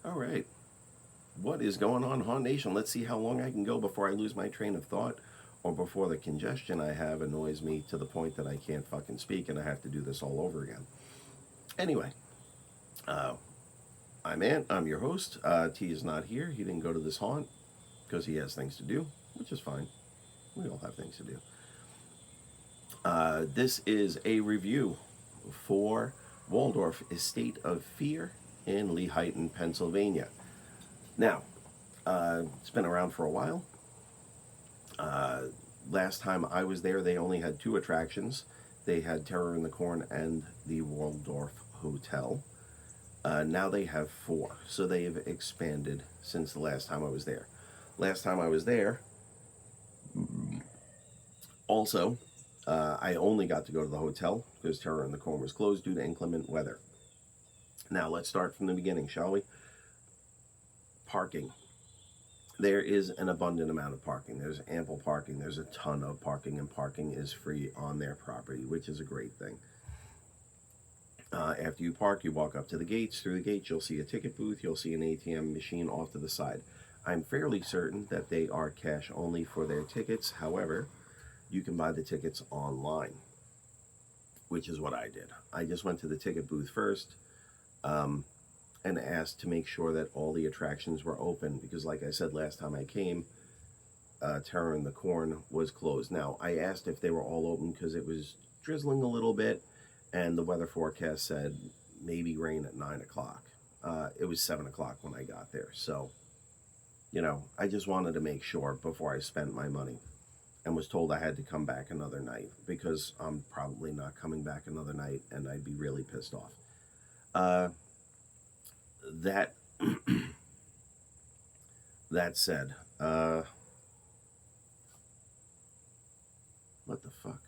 All right. What is going on, Haunt Nation? Let's see how long I can go before I lose my train of thought or before the congestion I have annoys me to the point that I can't fucking speak and I have to do this all over again. Anyway, uh, I'm Ant. I'm your host. T is not here. He didn't go to this haunt because he has things to do, which is fine. We all have things to do. This is a review for Waldorf Estate of Fear in Lehighton, Pennsylvania. Now, it's been around for a while. Uh, Last time I was there, they only had two attractions. They had Terror in the Corn and the Waldorf Hotel. Now they have four, so they have expanded since the last time I was there. Last time I was there, also, I only got to go to the hotel because Terror in the Corn was closed due to inclement weather. Now let's start from the beginning, shall we? Parking. There is an abundant amount of parking. There's ample parking. There's a ton of parking, and parking is free on their property, which is a great thing. After you park, you walk up to the gates. Through the gates, you'll see a ticket booth. You'll see an ATM machine off to the side. I'm fairly certain that they are cash only for their tickets. However, you can buy the tickets online, which is what I did. I just went to the ticket booth first um, and asked to make sure that all the attractions were open because, like I said last time I came, Terror in the Corn was closed. Now, I asked if they were all open because it was drizzling a little bit, and the weather forecast said maybe rain at 9 o'clock. It was 7 o'clock when I got there. So, I just wanted to make sure before I spent my money and was told I had to come back another night because I'm probably not coming back another night and I'd be really pissed off. Uh, that that said, what the fuck?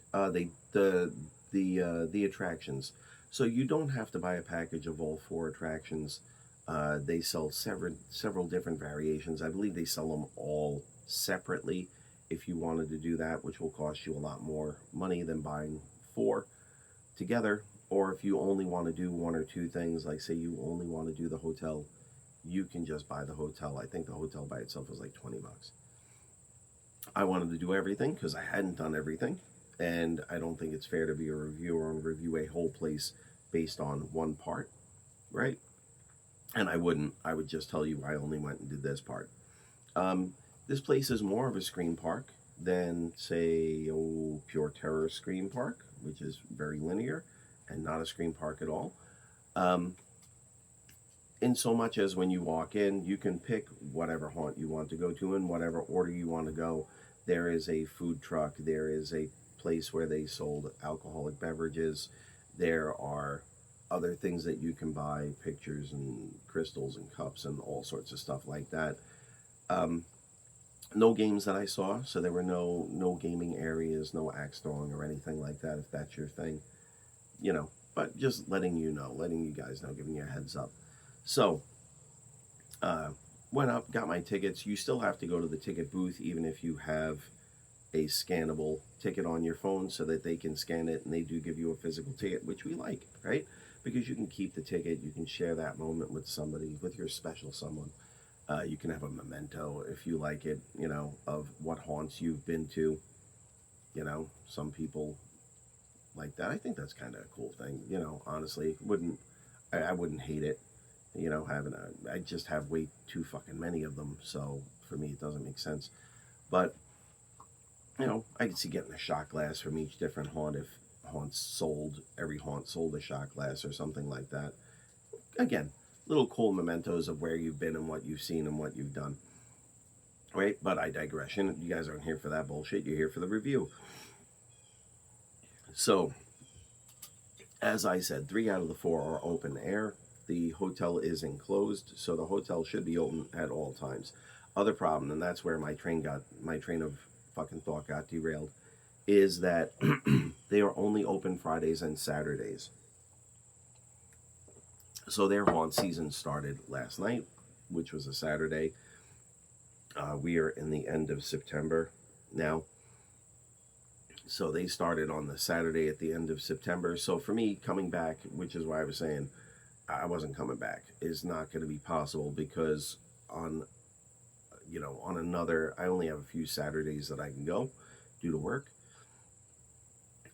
The attractions. So you don't have to buy a package of all four attractions. They sell several different variations. I believe they sell them all separately. If you wanted to do that, which will cost you a lot more money than buying four together, or if you only want to do one or two things, like say you only want to do the hotel, you can just buy the hotel. I think the hotel by itself was like $20. I wanted to do everything because I hadn't done everything, and I don't think it's fair to be a reviewer and review a whole place based on one part, right? And I wouldn't. I would just tell you I only went and did this part. Um, this place is more of a screen park than, say, Pure Terror Screen Park, which is very linear and not a screen park at all. Um, in so much as when you walk in, you can pick whatever haunt you want to go to in whatever order you want to go. There is a food truck, there is a place where they sold alcoholic beverages, there are other things that you can buy, pictures and crystals and cups and all sorts of stuff like that. Um, no games that I saw, so there were no gaming areas, no axe throwing or anything like that. If that's your thing, you know. But just letting you know, letting you guys know, giving you a heads up. So, uh, went up, got my tickets. You still have to go to the ticket booth, even if you have a scannable ticket on your phone, so that they can scan it and they do give you a physical ticket, which we like, right? Because you can keep the ticket, you can share that moment with somebody, with your special someone. You can have a memento if you like it, of what haunts you've been to. Some people like that. I think that's kind of a cool thing. Honestly, I wouldn't hate it. I just have way too fucking many of them, so for me it doesn't make sense. But I could see getting a shot glass from each different haunt if every haunt sold a shot glass or something like that. Again, little cool mementos of where you've been and what you've seen and what you've done. Right? But I digress. You guys aren't here for that bullshit. You're here for the review. So, as I said, 3 out of the 4 are open air. The hotel is enclosed, so the hotel should be open at all times. Other problem, and that's where my train of fucking thought got derailed, is that they are only open Fridays and Saturdays. So their haunt season started last night, which was a Saturday. We are in the end of September now. So they started on the Saturday at the end of September. So for me, coming back, which is why I was saying, I wasn't coming back. Is not going to be possible because on on another, I only have a few Saturdays that I can go due to work,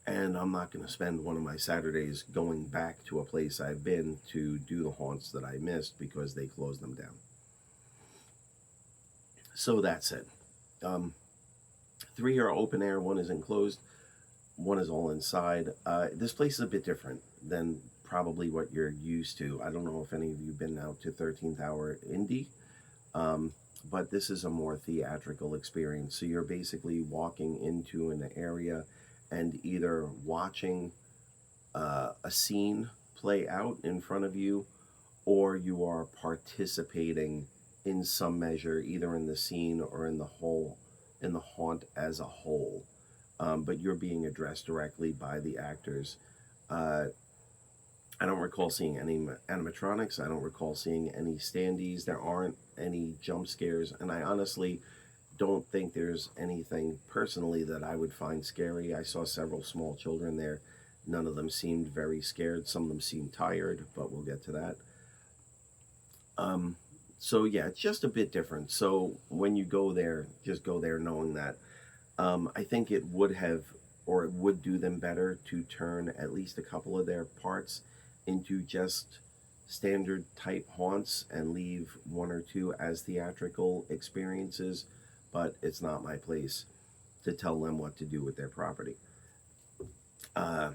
and I'm not going to spend one of my Saturdays going back to a place I've been to do the haunts that I missed because they closed them down. So that's it. Um, Three are open air, one is enclosed, one is all inside. This place is a bit different than probably what you're used to. I don't know if any of you have been out to 13th Hour Indie, um, but this is a more theatrical experience. So you're basically walking into an area and either watching a scene play out in front of you, or you are participating in some measure, either in the scene or in the haunt as a whole. But you're being addressed directly by the actors. Uh, I don't recall seeing any animatronics. I don't recall seeing any standees. There aren't any jump scares, and I honestly don't think there's anything personally that I would find scary. I saw several small children there. None of them seemed very scared. Some of them seemed tired, but we'll get to that. Um, so yeah, it's just a bit different. So when you go there, just go there knowing that. I think it would have, or it would do them better to turn at least a couple of their parts into just standard type haunts and leave one or two as theatrical experiences, but it's not my place to tell them what to do with their property. Uh,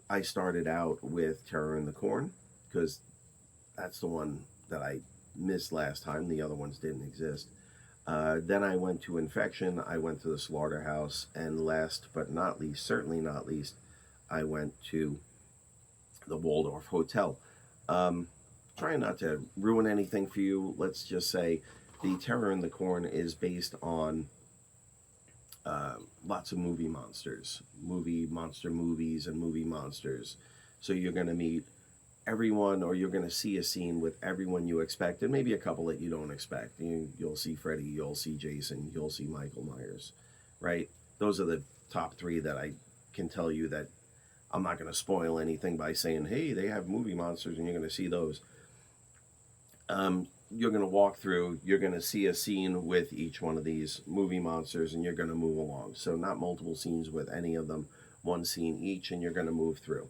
I started out with Terror in the Corn because that's the one that I missed last time. The other ones didn't exist. Then I went to Infection, I went to the Slaughterhouse, and last but not least, certainly not least, I went to the Waldorf Hotel. Um, Trying not to ruin anything for you, let's just say the Terror in the Corn is based on lots of movie monster movies, and movie monsters. So you're going to meet everyone, or you're going to see a scene with everyone you expect, and maybe a couple that you don't expect. You'll see Freddy, you'll see Jason, you'll see Michael Myers, right? Those are the top three that I can tell you that I'm not going to spoil anything by saying, hey, they have movie monsters and you're going to see those. You're going to walk through, you're going to see a scene with each one of these movie monsters, and you're going to move along. So, not multiple scenes with any of them, one scene each, and you're going to move through.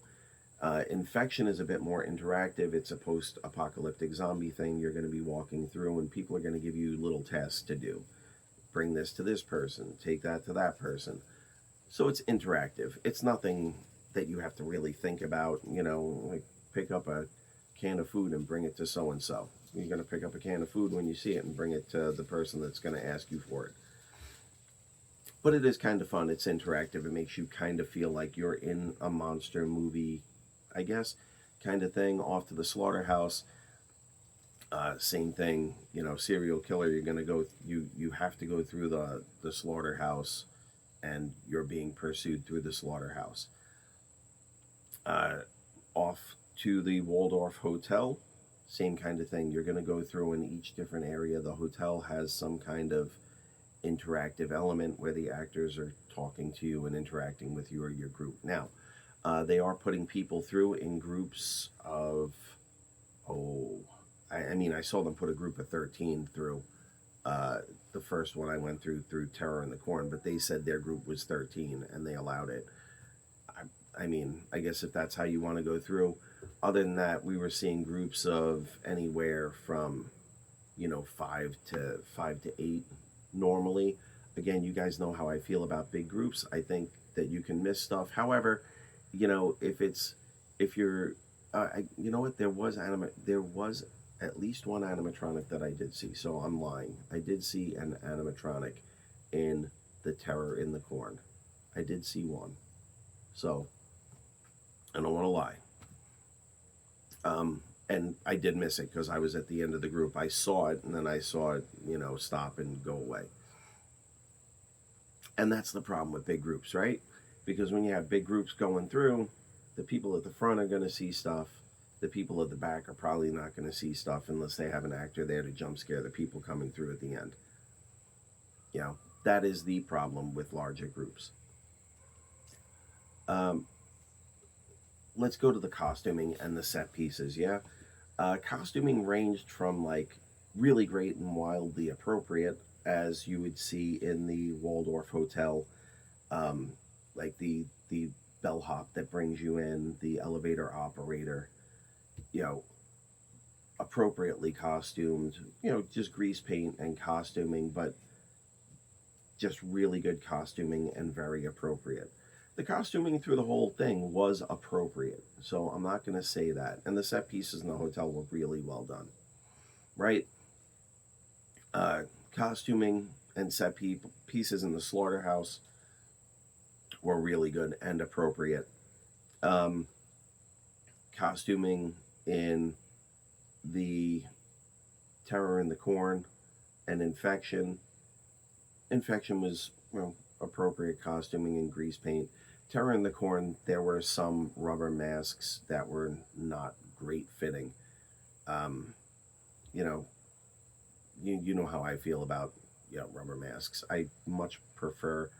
Infection is a bit more interactive. It's a post apocalyptic zombie thing. You're going to be walking through, and people are going to give you little tasks to do. Bring this to this person, take that to that person. So, it's interactive. It's nothing that you have to really think about, like pick up a can of food and bring it to so and so. You're going to pick up a can of food when you see it and bring it to the person that's going to ask you for it. But it is kind of fun. It's interactive. It makes you kind of feel like you're in a monster movie, I guess, kind of thing. Off to the Slaughterhouse. Same thing, serial killer. You're going to go. You have to go through the slaughterhouse, and you're being pursued through the slaughterhouse. Off to the Waldorf Hotel, same kind of thing. You're going to go through in each different area. The hotel has some kind of interactive element where the actors are talking to you and interacting with you or your group. Now, they are putting people through in groups of, I saw them put a group of 13 through. The first one I went through Terror in the Corn, but they said their group was 13 and they allowed it. I guess if that's how you want to go through. Other than that, we were seeing groups of anywhere from, 5 to 8 normally. Again, you guys know how I feel about big groups. I think that you can miss stuff. However, if you're, you know what, there was at least one animatronic that I did see. So I'm lying. I did see an animatronic in the Terror in the Corn. I did see one. So I don't want to lie. And I did miss it because I was at the end of the group. I saw it, and then I saw it, stop and go away. And that's the problem with big groups, right? Because when you have big groups going through, the people at the front are going to see stuff. The people at the back are probably not going to see stuff unless they have an actor there to jump scare the people coming through at the end. That is the problem with larger groups. let's go to the costuming and the set pieces. Yeah, costuming ranged from like really great and wildly appropriate, as you would see in the Waldorf Hotel, um, like the bellhop that brings you in, the elevator operator, you know, appropriately costumed, just grease paint and costuming, but just really good costuming and very appropriate. The costuming through the whole thing was appropriate, so I'm not going to say that. And the set pieces in the hotel were really well done, right? Uh, Costuming and pieces in the slaughterhouse were really good and appropriate. Um, Costuming in the Terror in the Corn and Infection was, appropriate costuming and grease paint. Terror in the Corn, there were some rubber masks that were not great fitting. Um, you know, you know how I feel about rubber masks. I much prefer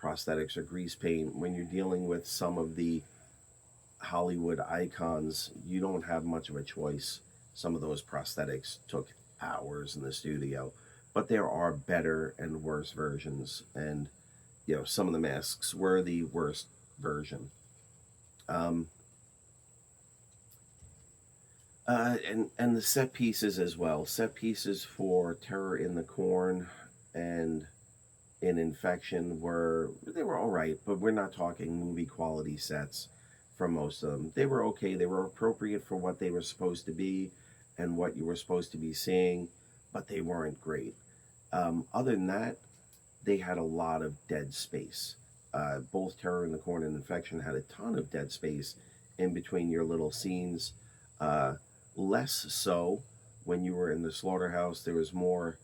prosthetics or grease paint. When you're dealing with some of the Hollywood icons, you don't have much of a choice. Some of those prosthetics took hours in the studio, but there are better and worse versions, and some of the masks were the worst version. Um, and the set pieces as well. Set pieces for Terror in the Corn and in Infection were all right, but we're not talking movie quality sets for most of them. They were okay. They were appropriate for what they were supposed to be and what you were supposed to be seeing, but they weren't great. Other than that, they had a lot of dead space. Both Terror in the Corn and Infection had a ton of dead space in between your little scenes. Uh, Less so when you were in the slaughterhouse. There was more.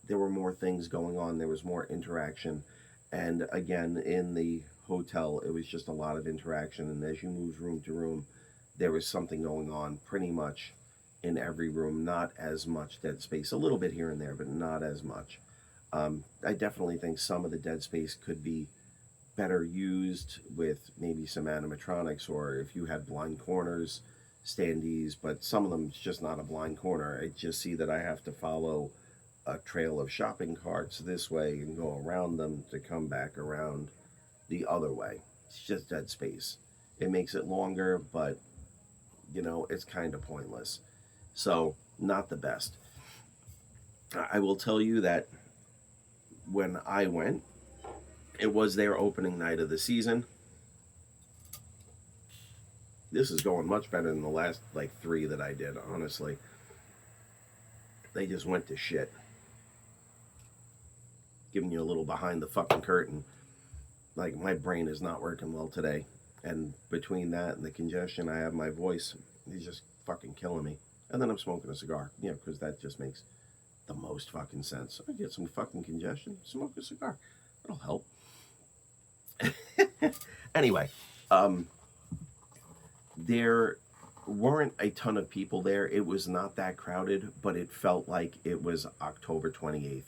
There were more things going on. There was more interaction, and again, in the hotel, it was just a lot of interaction. And as you moved room to room, there was something going on pretty much in every room. Not as much dead space. A little bit here and there, but not as much. I definitely think some of the dead space could be better used with maybe some animatronics, or if you had blind corners, standees, but some of them it's just not a blind corner. I just see that I have to follow a trail of shopping carts this way and go around them to come back around the other way. It's just dead space. It makes it longer, but it's kind of pointless. So, not the best. I will tell you that when I went, it was their opening night of the season. This is going much better than the last like 3 that I did, honestly. They just went to shit. Giving you a little behind the fucking curtain. Like, my brain is not working well today. And between that and the congestion I have, my voice is just fucking killing me. And then I'm smoking a cigar, because that just makes the most fucking sense. I get some fucking congestion, smoke a cigar. It'll help. Anyway, there weren't a ton of people there. It was not that crowded, but it felt like it was October 28th.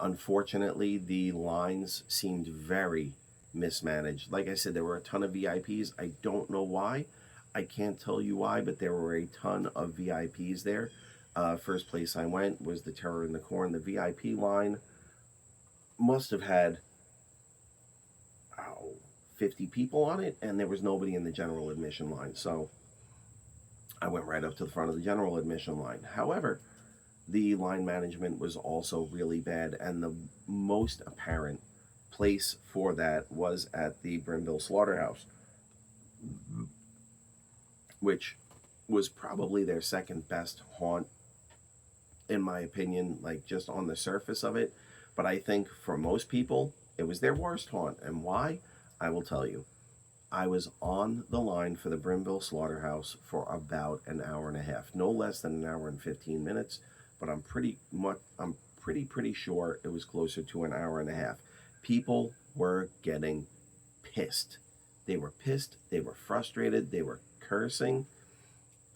Unfortunately, the lines seemed very mismanaged. Like I said, there were a ton of VIPs. I don't know why. I can't tell you why, but there were a ton of VIPs there. First place I went was the Terror in the Corn. The VIP line must have had 50 people on it, and there was nobody in the general admission line. So I went right up to the front of the general admission line. However, the line management was also really bad, and the most apparent place for that was at the Brimville Slaughterhouse, which was probably their second best haunt, in my opinion, like just on the surface of it. But I think for most people, it was their worst haunt. And why? I will tell you. I was on the line for the Brimville Slaughterhouse for about an hour and a half, no less than an hour and 15 minutes, but I'm pretty sure it was closer to an hour and a half. People were getting pissed. They were pissed. They were frustrated. They were cursing.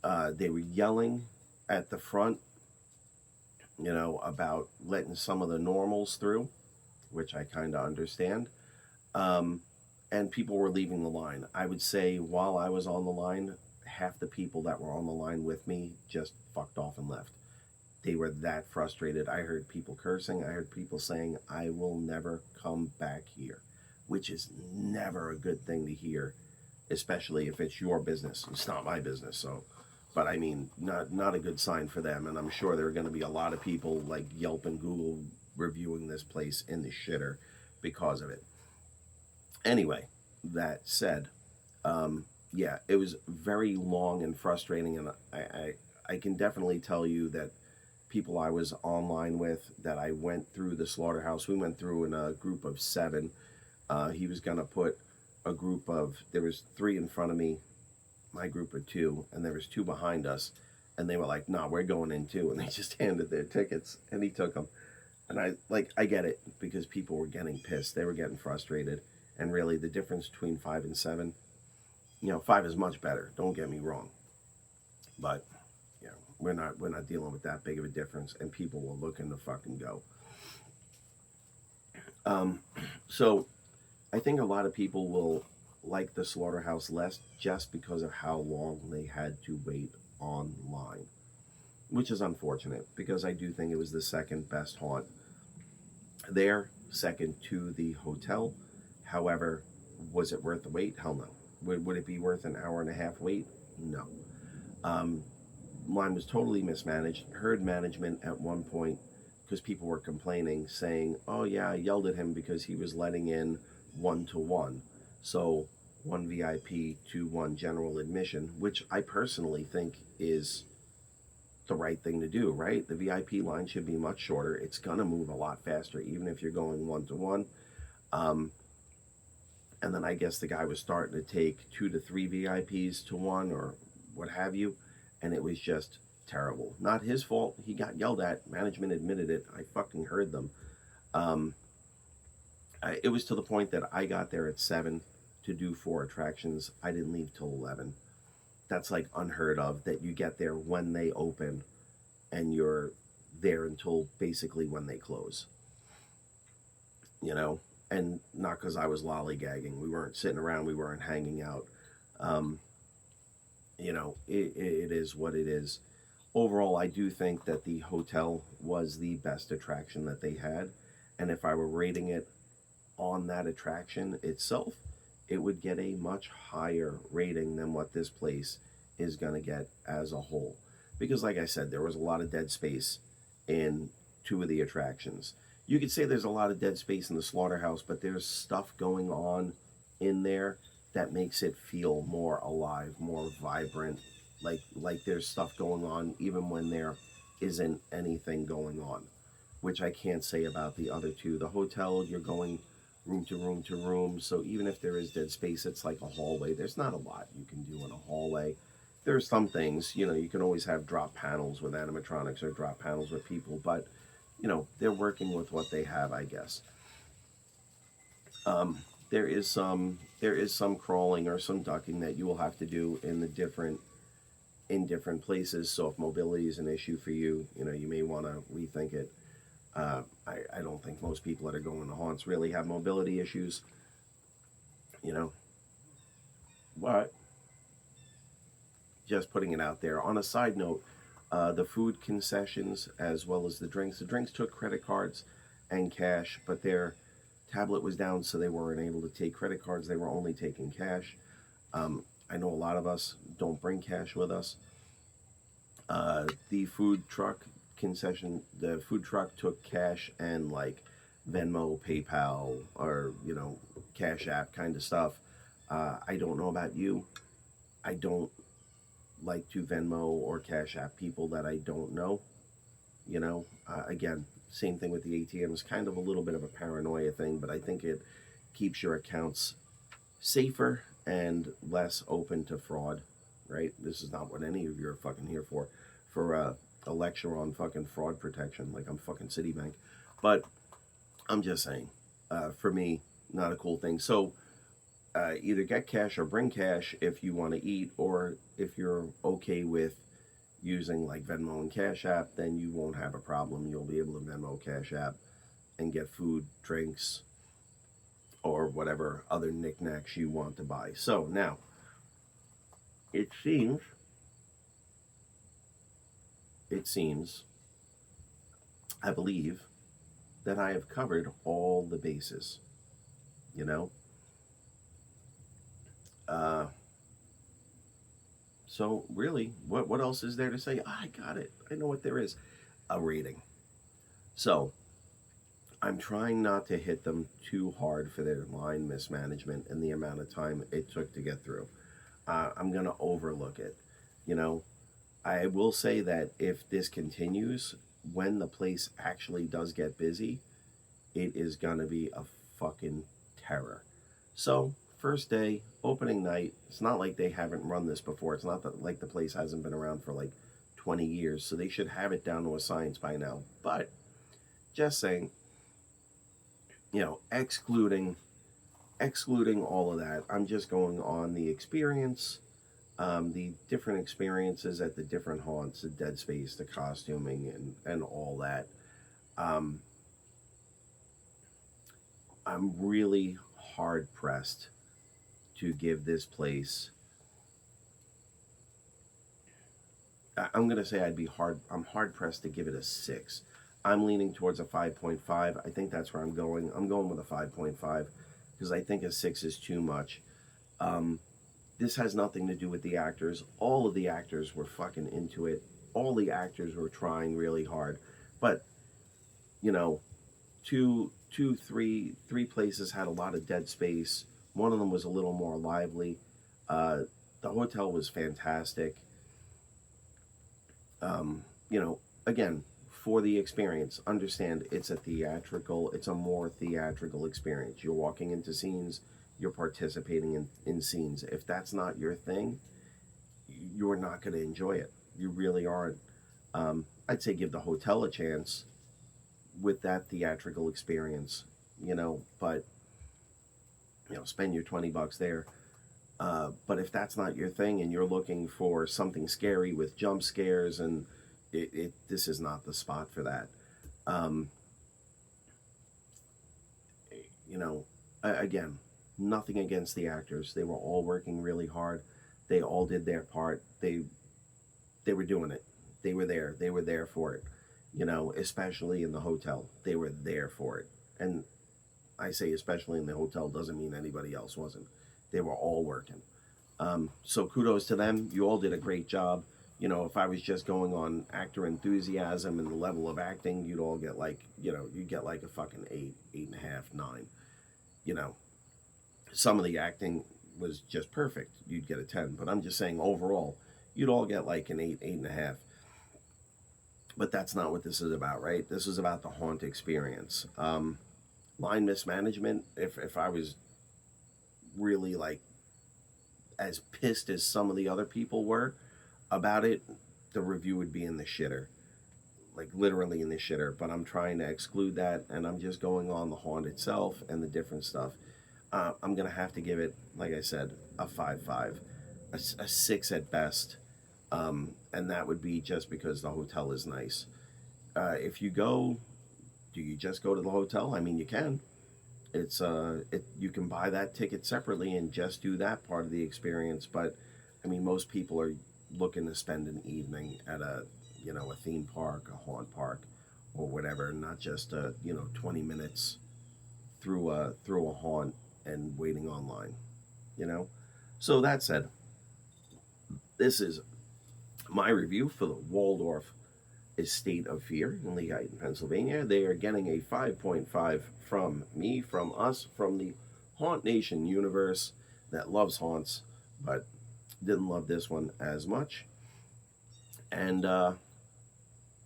They were yelling at the front, about letting some of the normals through, which I kind of understand. and people were leaving the line. I would say while I was on the line, half the people that were on the line with me just fucked off and left. They were that frustrated. I heard people cursing. I heard people saying, I will never come back here, which is never a good thing to hear, especially if it's your business. It's not my business, so. But I mean, not a good sign for them. And I'm sure there are going to be a lot of people like Yelp and Google reviewing this place in the shitter because of it. Anyway, that said, yeah, it was very long and frustrating, and I can definitely tell you that people I was online with, that I went through the slaughterhouse, we went through in a group of 7. He was going to put a group of, there was 3 in front of me, my group of 2, and there was 2 behind us, and they were like, nah, we're going in too, and they just handed their tickets, and he took them. And I get it, because people were getting pissed, they were getting frustrated, and really the difference between 5 and 7, 5 is much better, don't get me wrong, but we're not dealing with that big of a difference, and people were looking to fucking go. So I think a lot of people will like the slaughterhouse less just because of how long they had to wait online, which is unfortunate, because I do think it was the second best haunt there, second to the hotel. However, was it worth the wait? Hell no. Would it be worth an hour and a half wait? No. Line was totally mismanaged. Heard management at one point, because people were complaining, saying, oh yeah, I yelled at him because he was letting in 1-to-1. So 1 VIP to 1 general admission, which I personally think is the right thing to do, right? The VIP line should be much shorter. It's going to move a lot faster, even if you're going 1-to-1. And then I guess the guy was starting to take 2 to 3 VIPs to 1 or what have you. And it was just terrible. Not his fault. He got yelled at. Management admitted it. I fucking heard them. It was to the point that I got there at 7 to do 4 attractions. I didn't leave till 11. That's like unheard of, that you get there when they open and you're there until basically when they close. And not because I was lollygagging. We weren't sitting around. We weren't hanging out. It is what it is. Overall, I do think that the hotel was the best attraction that they had. And if I were rating it on that attraction itself, it would get a much higher rating than what this place is going to get as a whole. Because like I said, there was a lot of dead space in 2 of the attractions. You could say there's a lot of dead space in the slaughterhouse, but there's stuff going on in there that makes it feel more alive, more vibrant, like there's stuff going on even when there isn't anything going on, which I can't say about the other 2. The hotel, you're going room to room to room, so even if there is dead space, it's like a hallway. There's not a lot you can do in a hallway. There are some things, you can always have drop panels with animatronics or drop panels with people, but they're working with what they have, I guess. There is some crawling or some ducking that you will have to do in different places. So if mobility is an issue for you, you may want to rethink it. I don't think most people that are going to haunts really have mobility issues. But just putting it out there. On a side note, the food concessions as well as the drinks. The drinks took credit cards and cash, but their tablet was down, so they weren't able to take credit cards. They were only taking cash. I know a lot of us don't bring cash with us. The food truck concession, the food truck took cash and like Venmo, PayPal, or Cash App kind of stuff. I don't know about you. I don't like to Venmo or Cash App people that I don't know. Again, same thing with the ATMs, kind of a little bit of a paranoia thing, but I think it keeps your accounts safer and less open to fraud, right? This is not what any of you are fucking here for a lecture on fucking fraud protection, like I'm fucking Citibank. But I'm just saying, for me, not a cool thing. So either get cash or bring cash if you want to eat, or if you're okay with using like Venmo and Cash App, then you won't have a problem. You'll be able to Venmo, Cash App, and get food, drinks, or whatever other knickknacks you want to buy. So now, it seems, it seems, I believe that I have covered all the bases. You know, uh, so really, what else is there to say? I got it. I know what there is. A rating. So I'm trying not to hit them too hard for their line mismanagement and the amount of time it took to get through. I'm going to overlook it. You know, I will say that if this continues, when the place actually does get busy, it is going to be a fucking terror. So, first day, opening night, it's not like they haven't run this before. It's not that, like the place hasn't been around for like 20 years, so they should have it down to a science by now. But, just saying, you know, excluding all of that, I'm just going on the experience, the different experiences at the different haunts, the dead space, the costuming, and all that. Um, I'm really hard pressed to give this place. I'm gonna say I'd be hard. I'm hard pressed to give it a 6. I'm leaning towards a 5.5. I think that's where I'm going. I'm going with a 5.5 because I think a 6 is too much. Um, this has nothing to do with the actors. All of the actors were fucking into it. All the actors were trying really hard. But, you know, three places had a lot of dead space. One of them was a little more lively. The hotel was fantastic. You know, again, for the experience, understand it's a more theatrical experience. You're walking into scenes, you're participating in scenes. If that's not your thing, you're not going to enjoy it. You really aren't. I'd say give the hotel a chance with that theatrical experience, you know, but, you know, spend your $20 there. But if that's not your thing and you're looking for something scary with jump scares and this is not the spot for that. Um, you know, again, nothing against the actors. They were all working really hard. They all did their part. They were doing it. They were there. They were there for it. You know, especially in the hotel. They were there for it. And I say especially in the hotel doesn't mean anybody else wasn't. They were all working. So kudos to them. You all did a great job. You know, if I was just going on actor enthusiasm and the level of acting, you'd all get like, you know, you'd get like a fucking 8, 8.5, 9. You know, some of the acting was just perfect. You'd get a 10. But I'm just saying overall, you'd all get like an 8, 8.5. But that's not what this is about, right? This is about the haunt experience. Line mismanagement, if I was really like as pissed as some of the other people were about it, the review would be in the shitter. Like literally in the shitter. But I'm trying to exclude that and I'm just going on the haunt itself and the different stuff. I'm going to have to give it, like I said, a 5.5, a 6 at best. And that would be just because the hotel is nice. If you go, do you just go to the hotel? I mean, you can. You can buy that ticket separately and just do that part of the experience. But I mean, most people are looking to spend an evening at a theme park, a haunt park, or whatever, not just 20 minutes through a haunt and waiting online. You know. So that said, this is my review for the Waldorf Estate of Fear in Lehighton, Pennsylvania. They are getting a 5.5 from me, from us, from the Haunt Nation universe that loves haunts, but didn't love this one as much. And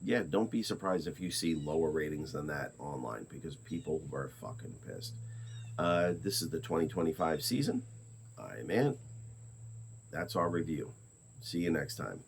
yeah, don't be surprised if you see lower ratings than that online because people were fucking pissed. This is the 2025 season. I'm Ant. That's our review. See you next time.